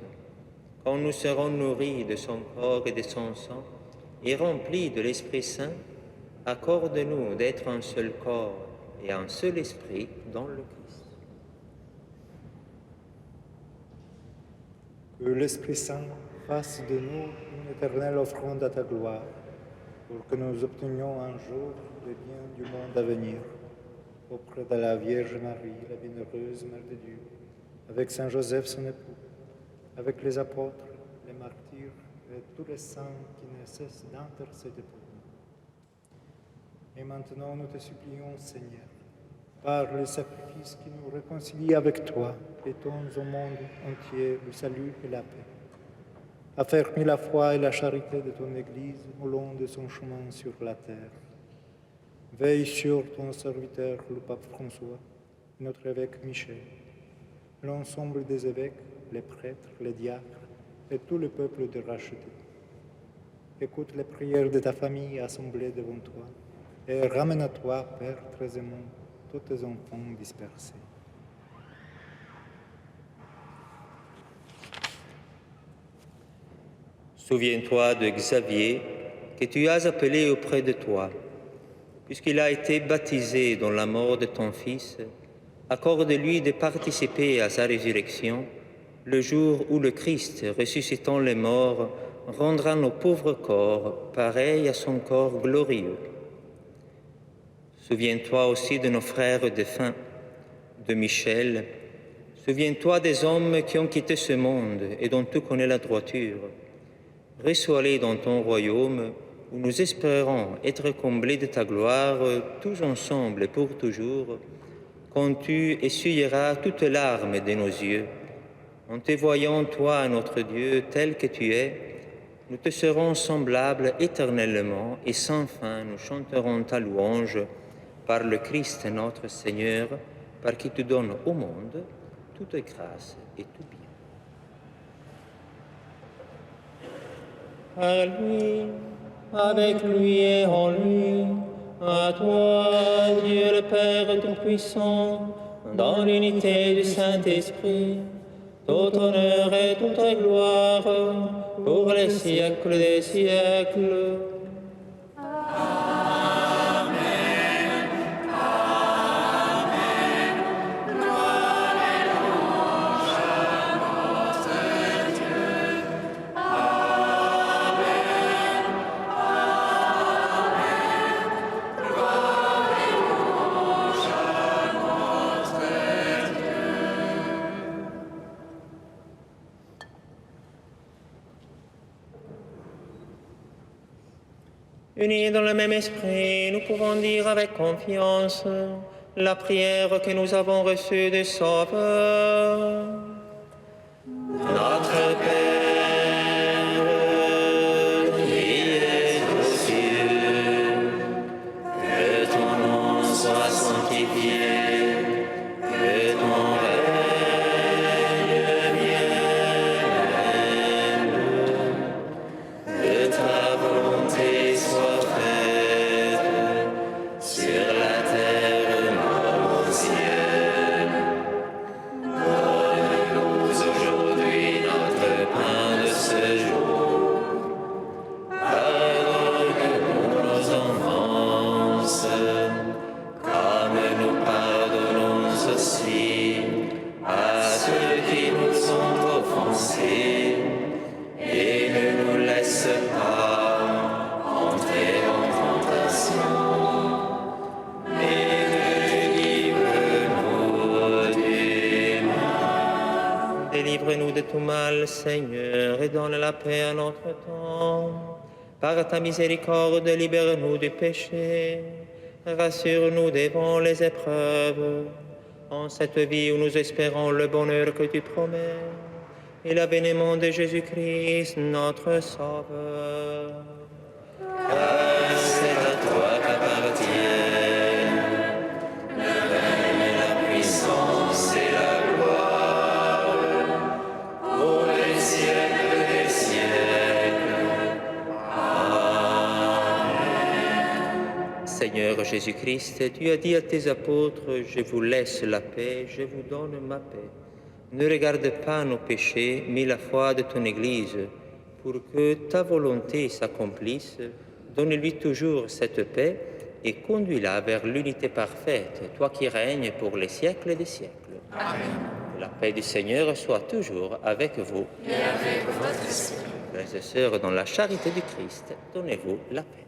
Quand nous serons nourris de son corps et de son sang et remplis de l'Esprit Saint, accorde-nous d'être un seul corps et un seul esprit dans le Christ. Que l'Esprit Saint fasse de nous une éternelle offrande à ta gloire, pour que nous obtenions un jour le bien du monde à venir, auprès de la Vierge Marie, la bienheureuse Mère de Dieu, avec Saint Joseph son époux, avec les apôtres, les martyrs et tous les saints qui ne cessent d'intercéder pour nous. Et maintenant, nous te supplions, Seigneur, par le sacrifice qui nous réconcilie avec toi, et donnes au monde entier le salut et la paix. Affermis la foi et la charité de ton Église au long de son chemin sur la terre. Veille sur ton serviteur, le pape François, notre évêque Michel, l'ensemble des évêques, les prêtres, les diacres et tout le peuple de racheté. Écoute les prières de ta famille assemblée devant toi et ramène à toi, Père très aimant, tous tes enfants dispersés. Souviens-toi de Xavier que tu as appelé auprès de toi. Puisqu'il a été baptisé dans la mort de ton Fils, accorde-lui de participer à sa résurrection le jour où le Christ, ressuscitant les morts, rendra nos pauvres corps pareils à son corps glorieux. Souviens-toi aussi de nos frères défunts, de Michel. Souviens-toi des hommes qui ont quitté ce monde et dont tu connais la droiture. Reçois-les dans ton royaume, où nous espérons être comblés de ta gloire, tous ensemble et pour toujours, quand tu essuieras toutes larmes de nos yeux. En te voyant, toi, notre Dieu, tel que tu es, nous te serons semblables éternellement et sans fin nous chanterons ta louange par le Christ notre Seigneur, par qui tu donnes au monde toute grâce et tout bien. À lui, avec lui et en lui, à toi, Dieu le Père Tout-Puissant, dans l'unité du Saint-Esprit, tout honneur et toute gloire, pour les siècles des siècles. Unis dans le même esprit, nous pouvons dire avec confiance la prière que nous avons reçue du Sauveur. Notre Père, qui es aux cieux, que ton nom soit sanctifié, que ton règne vienne, que ta volonté soit faite sur la terre comme au ciel. Donne-nous tout mal, Seigneur, et donne la paix à notre temps. Par ta miséricorde, libère-nous du péché, rassure-nous devant les épreuves, en cette vie où nous espérons le bonheur que tu promets, et l'avènement de Jésus-Christ, notre Sauveur. Car c'est à toi qu'appartiennent le règne, la puissance et la gloire, pour les siècles des siècles. Amen. Seigneur Jésus-Christ, tu as dit à tes apôtres, je vous laisse la paix, je vous donne ma paix. Ne regarde pas nos péchés, mais la foi de ton Église, pour que ta volonté s'accomplisse. Donne-lui toujours cette paix et conduis-la vers l'unité parfaite, toi qui règnes pour les siècles des siècles. Amen. La paix du Seigneur soit toujours avec vous. Et avec votre esprit. Frères et sœurs, dans la charité du Christ, donnez-vous la paix.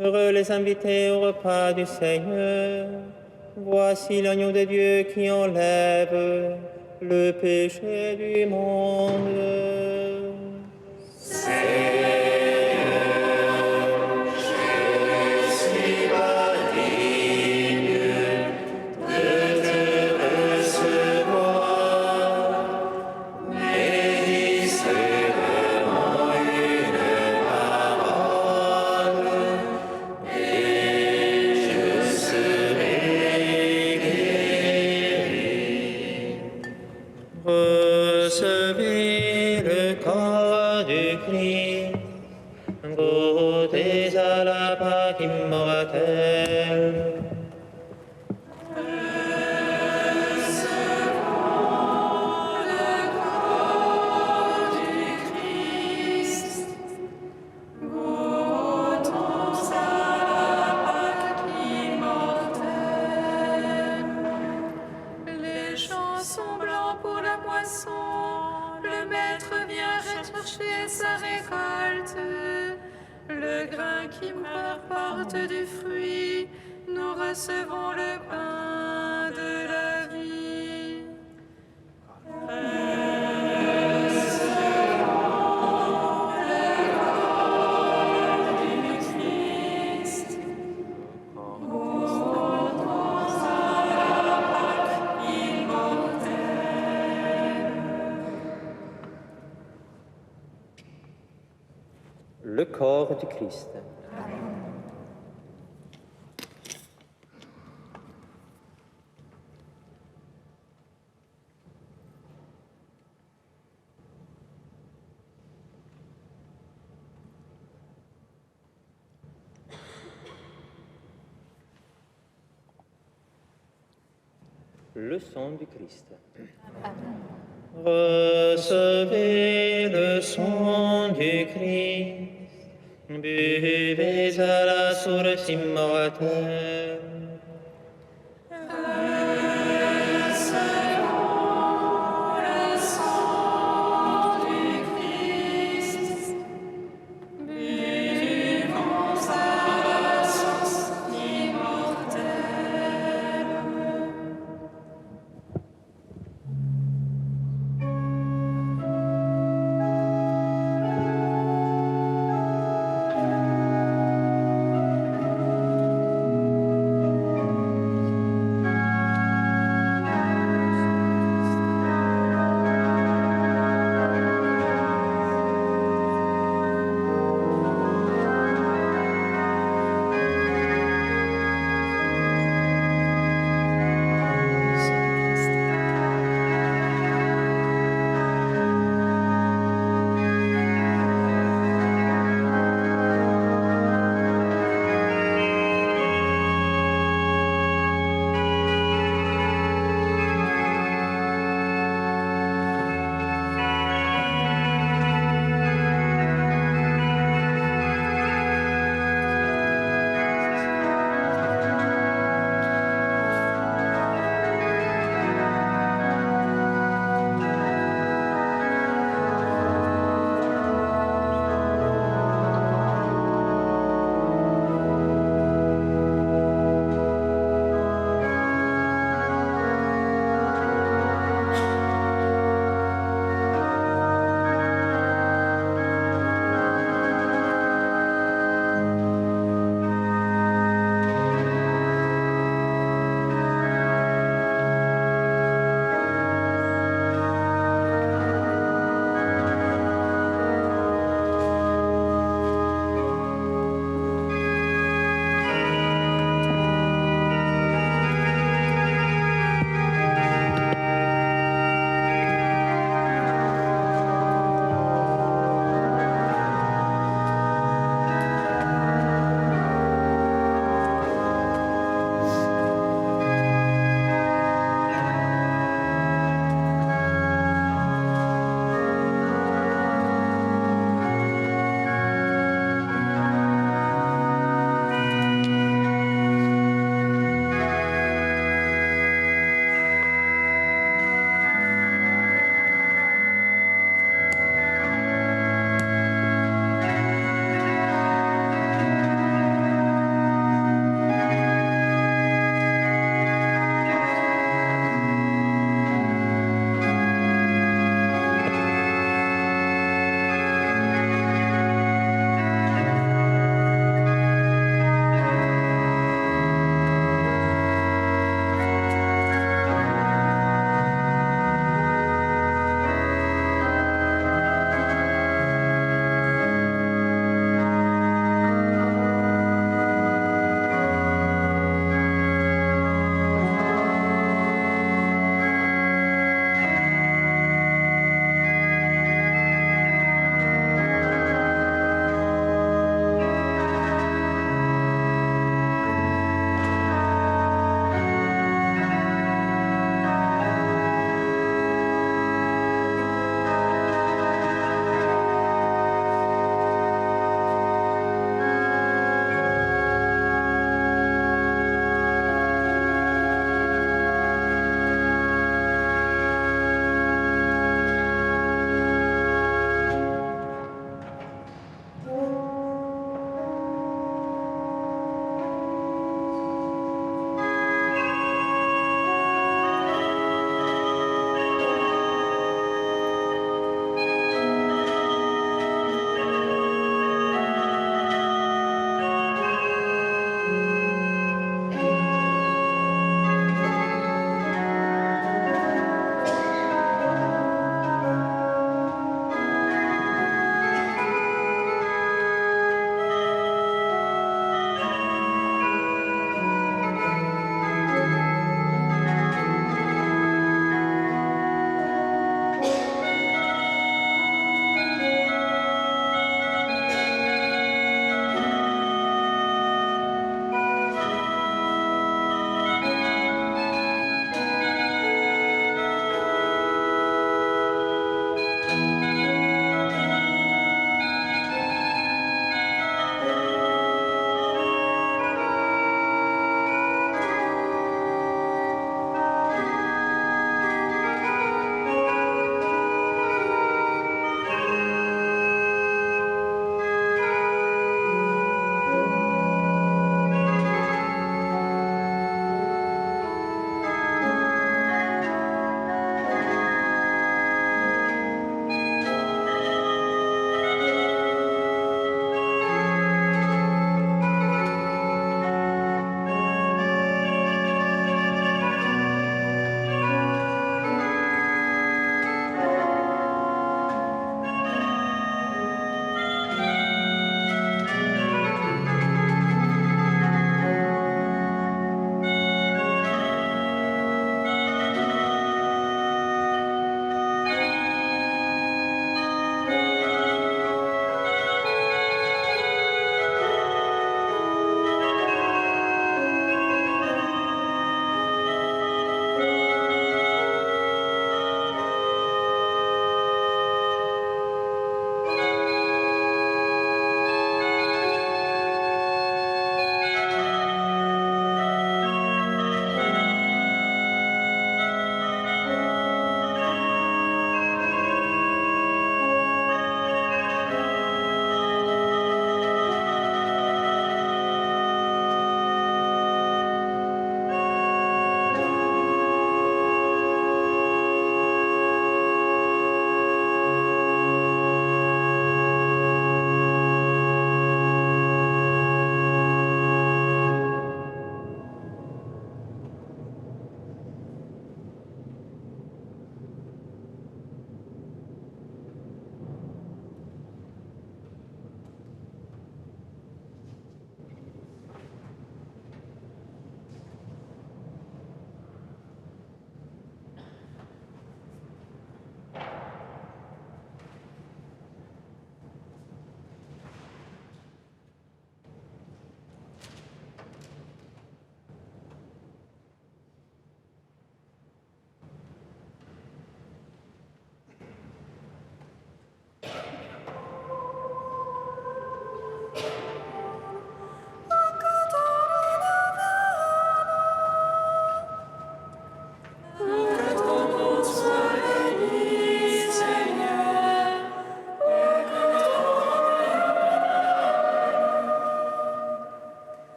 Heureux les invités au repas du Seigneur. Voici l'agneau de Dieu qui enlève le péché du monde. Recevez le corps du Christ, goûtez à la Pâque immortelle. Sa récolte, le grain qui meurt porte du fruit, nous recevons le pain de la vie. Recevons le corps du Christ, goûtons corps du Christ. Le sang du Christ. Recevez le sang du Christ, buvez à la source immortelle.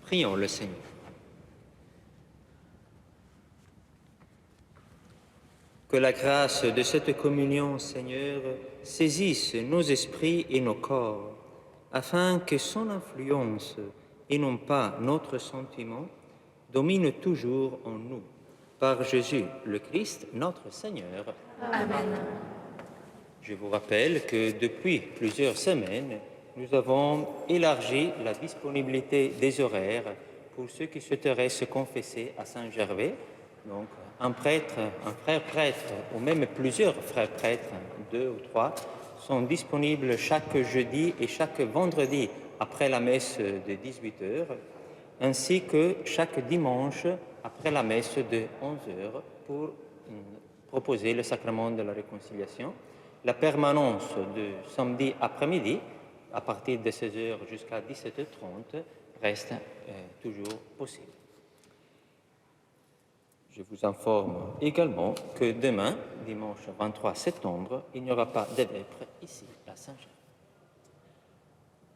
Prions le Seigneur. Que la grâce de cette communion, Seigneur, saisisse nos esprits et nos corps, afin que son influence, et non pas notre sentiment, domine toujours en nous. Par Jésus le Christ, notre Seigneur. Amen. Je vous rappelle que depuis plusieurs semaines, nous avons élargi la disponibilité des horaires pour ceux qui souhaiteraient se confesser à Saint-Gervais. Donc, un prêtre, un frère prêtre, ou même plusieurs frères prêtres, 2 ou 3, sont disponibles chaque jeudi et chaque vendredi après la messe de 18h, ainsi que chaque dimanche après la messe de 11h pour proposer le sacrement de la réconciliation. La permanence de samedi après-midi, à partir de 16h jusqu'à 17h30, reste toujours possible. Je vous informe également que demain, dimanche 23 septembre, il n'y aura pas de vêpres ici à Saint-Jean.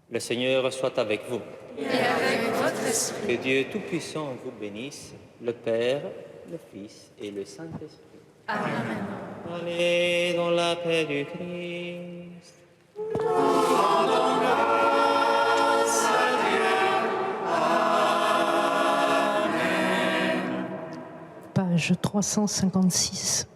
Le Seigneur soit avec vous. Et avec votre esprit. Que Dieu Tout-Puissant vous bénisse, le Père, le Fils et le Saint-Esprit. Amen. Allez dans la paix du Christ. Page 356.